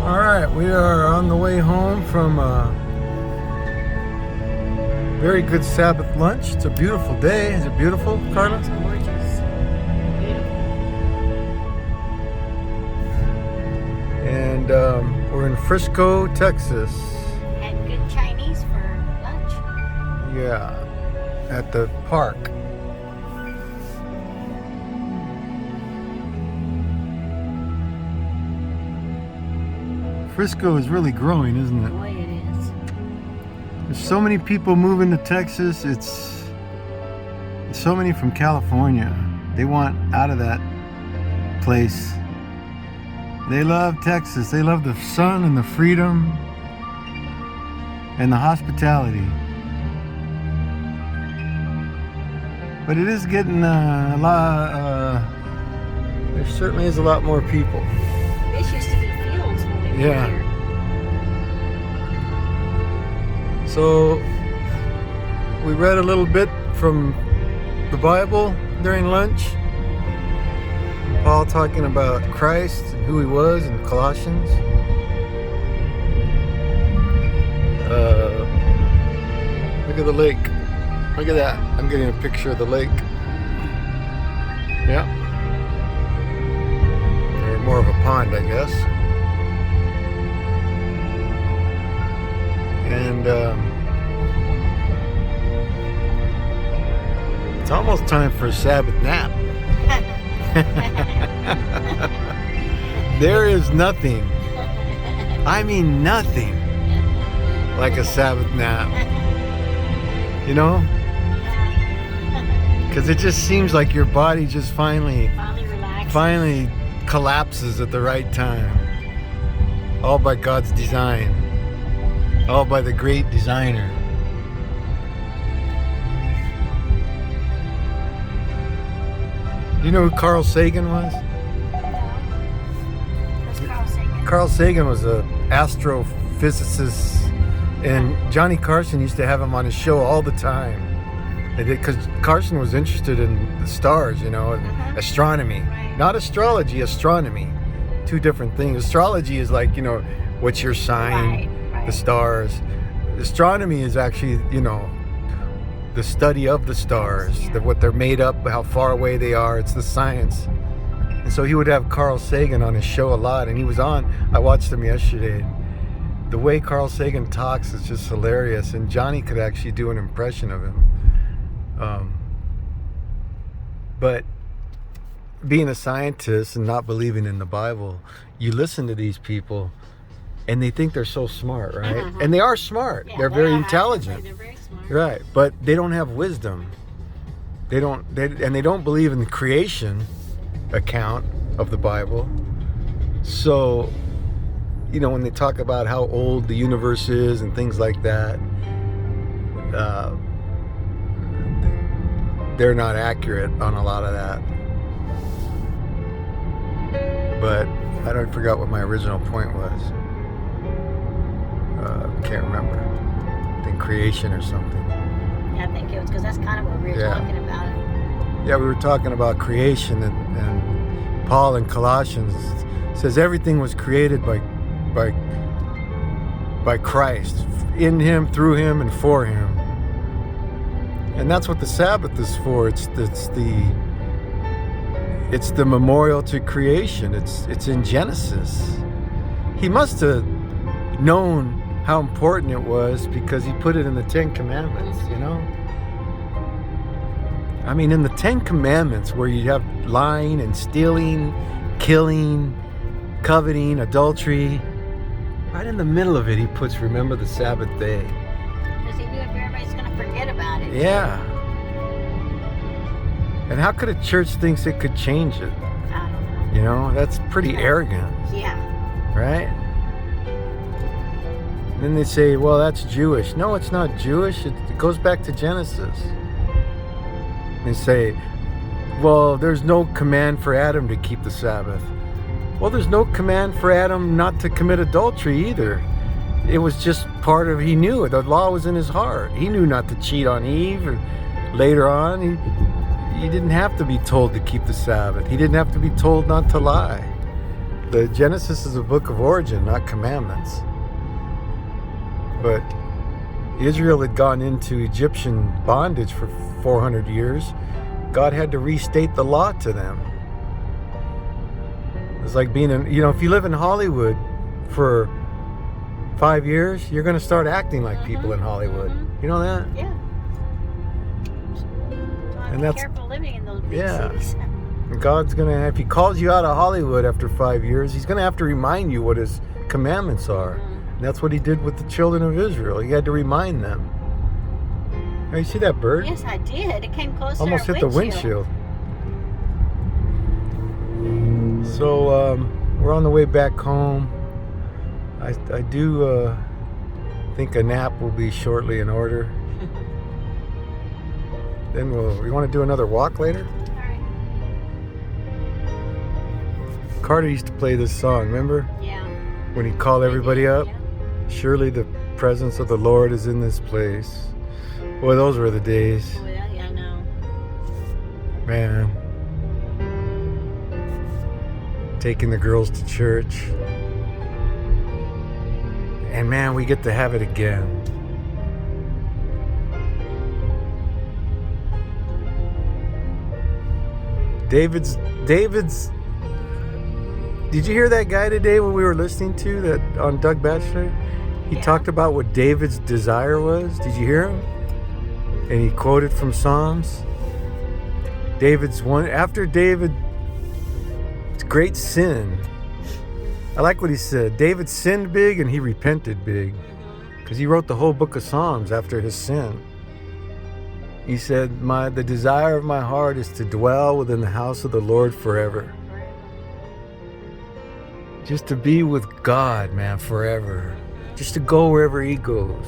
All right, we are on the way home from a very good Sabbath lunch. It's a beautiful day. Is it beautiful, Carla? It's gorgeous. Beautiful. And we're in Frisco, Texas. Had good Chinese for lunch. Yeah, at the park. Frisco is really growing, isn't it? Boy, it is. There's so many people moving to Texas. It's so many from California. They want out of that place. They love Texas. They love the sun and the freedom and the hospitality. But it is getting a lot. There certainly is a lot more people. This used to be fields when we were Yeah. here. So we read a little bit from the Bible during lunch. Paul talking about Christ and who he was in Colossians. Look at the lake. Look at that. I'm getting a picture of the lake. Yeah. Or more of a pond, I guess. And it's almost time for a Sabbath nap. There is nothing, I mean nothing, like a Sabbath nap. You know? Because it just seems like your body just finally Finally relaxed. collapses at the right time. All by God's design. All by the great designer. You know who Carl Sagan was? Who's Carl Sagan? Carl Sagan was an astrophysicist, and Johnny Carson used to have him on his show all the time. Because Carson was interested in the stars, you know, and astronomy. Right. Not astrology, astronomy. Two different things. Astrology is like, you know, what's your sign, Right. the stars. Astronomy is actually, you know, the study of the stars, Yeah. what they're made up, how far away they are. It's the science. And so he would have Carl Sagan on his show a lot, and he was on. I watched him yesterday. The way Carl Sagan talks is just hilarious, and Johnny could actually do an impression of him. But being a scientist and not believing in the Bible, you listen to these people, and they think they're so smart, right? And they are smart. Yeah, they're they very are. intelligent. They're very smart. Right, but they don't have wisdom. They don't believe in the creation account of the Bible. So, you know, when they talk about how old the universe is and things like that, they're not accurate on a lot of that. But I forgot what my original point was. Can't remember. I think creation or something. Yeah, I think it was because that's kind of what we were Yeah. talking about. Yeah, we were talking about creation, and Paul in Colossians says everything was created by Christ, in him, through him, and for him. And that's what the Sabbath is for. It's the memorial to creation. It's in Genesis. He must have known how important it was because he put it in the Ten Commandments, you know? I mean, in the Ten Commandments, where you have lying and stealing, killing, coveting, adultery, right in the middle of it, he puts remember the Sabbath day. Because he knew if everybody's going to forget about it. Yeah. And how could a church think it could change it? I don't know. You know, that's pretty arrogant, Yeah. right? And then they say, well, that's Jewish. No, it's not Jewish. It goes back to Genesis. They say, well, there's no command for Adam to keep the Sabbath. Well, there's no command for Adam not to commit adultery either. It was just part of, he knew it. The law was in his heart. He knew not to cheat on Eve. And later on, he didn't have to be told to keep the Sabbath. He didn't have to be told not to lie. The Genesis is a book of origin, not commandments. But Israel had gone into Egyptian bondage for 400 years. God had to restate the law to them. It's like being in, if you live in Hollywood for 5 years, you're going to start acting like people in Hollywood. You know that? Yeah. So And be that's- careful living in those big Yeah. cities. And God's going to, if he calls you out of Hollywood after 5 years, he's going to have to remind you what his commandments are. And that's what he did with the children of Israel. He had to remind them. Hey, you see that bird? Yes, I did. It came close Almost to hit our the windshield. So we're on the way back home. I do think a nap will be shortly in order. Then we want to do another walk later? All right. Carter used to play this song, remember? Yeah. When he called everybody up? Yeah. Surely the presence of the Lord is in this place. Boy, those were the days. Oh, yeah, I know. Man. Taking the girls to church. And man, we get to have it again. David's did you hear that guy today when we were listening to that on Doug Batchelor? He Yeah. talked about what David's desire was. Did you hear him? And he quoted from Psalms. After David's great sin. I like what he said. David sinned big and he repented big. Because he wrote the whole book of Psalms after his sin. He said, the desire of my heart is to dwell within the house of the Lord forever. Just to be with God, man, forever. Just to go wherever he goes.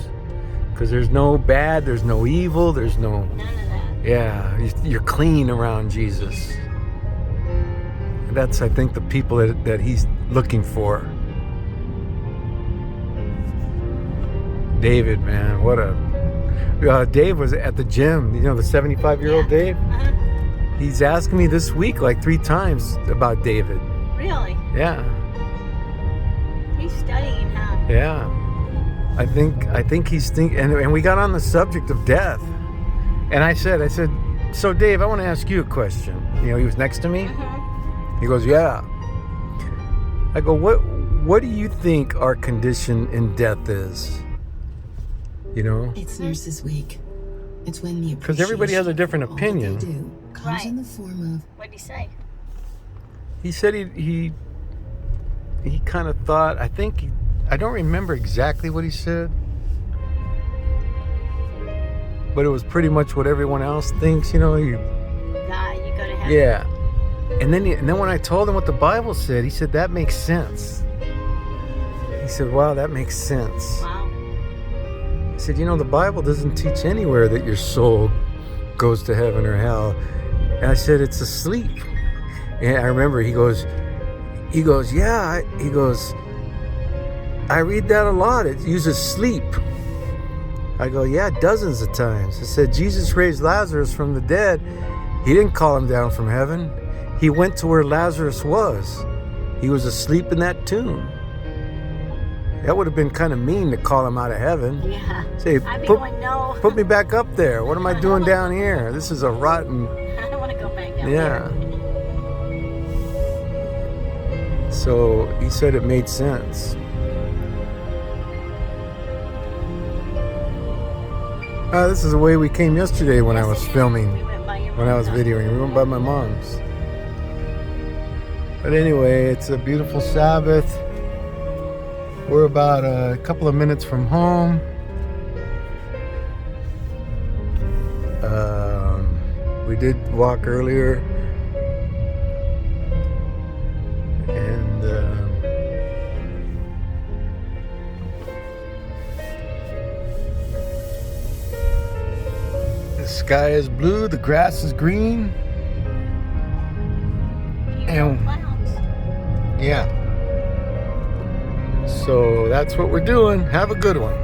Because there's no bad, there's no evil, there's no... None of that. Yeah, you're clean around Jesus. And that's, I think, the people that he's looking for. David, man, what a... Dave was at the gym, the 75-year-old Yeah. Dave. Uh-huh. He's asked me this week like 3 times about David. Really? Yeah, He's studying, huh? yeah. I think he's thinking, and we got on the subject of death. And I said, so Dave, I want to ask you a question. He was next to me. Mm-hmm. He goes, yeah. I go, what do you think our condition in death is? It's Nurses Week. It's when the Because everybody has a different appreciation opinion. for all that they do comes Right. in the form of What'd he say? He said he kind of thought, I don't remember exactly what he said, but it was pretty much what everyone else thinks, God, you go to heaven. Yeah. And then when I told him what the Bible said, he said, that makes sense. He said, wow, that makes sense. Wow. I said, the Bible doesn't teach anywhere that your soul goes to heaven or hell. And I said, it's asleep. And I remember he goes, yeah. He goes, I read that a lot. It uses sleep. I go, yeah, dozens of times. I said, Jesus raised Lazarus from the dead. He didn't call him down from heaven. He went to where Lazarus was. He was asleep in that tomb. That would have been kind of mean to call him out of heaven. Yeah. Say, I'd be put, going, no. put me back up there. What am I doing down here? This is a rotten... I don't want to go back down Yeah. there. So he said it made sense. This is the way we came yesterday when I was filming, We went by your when I was mom's videoing. We went by my mom's. But anyway, it's a beautiful Sabbath. We're about a couple of minutes from home. We did walk earlier. And the sky is blue, the grass is green. Beautiful And- clouds. Yeah. So that's what we're doing. Have a good one.